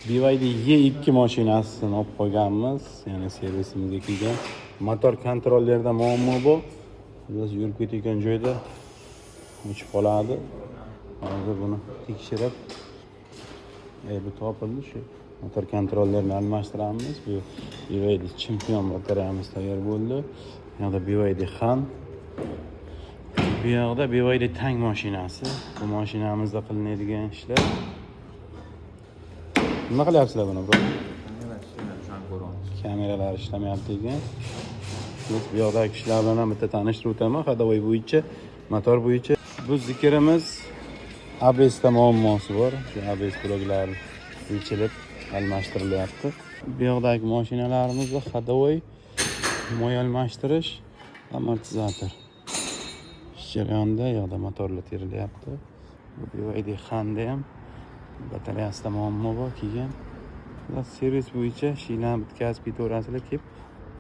BYD E2 mashinasini olib qo'yganmiz, ya'ni servisimizga kelgan. Motor kontrollerida muammo bor. Biz yurib ketayotgan joyda o'chib qoladi. Hozir buni tekshirib, bu topildi shu. Motor kontrollerini almashtiramiz. Bu BYD Champion batareyamiz tayyor bo'ldi. Bu yoqda BYD Han. Bu yoqda BYD Tang mashinasi. Bu mashinamizda qilinadigan ishlar. Nima qilyapsizlar buni, bro? Kameralar ishlamayapti ekan. Biz bu yoqdagi ishlar bilan bitta tanishtirib o'taman. Hadovoy bo'yicha, motor bo'yicha. Bu zikrimiz ABSda muammosi bor. Shu ABS bloklari yechilib, almashtirilyapti. Bu yoqdagi mashinalarimizda hadovoy, moy almashtirish, amortizator. Ish jarayonida yoqda motorlar terilyapti. Bu BYD Handa ham batareyasida muammo bor kelgan. Servis bo'yicha shiylarni bitkazib ketaverasizlar kelib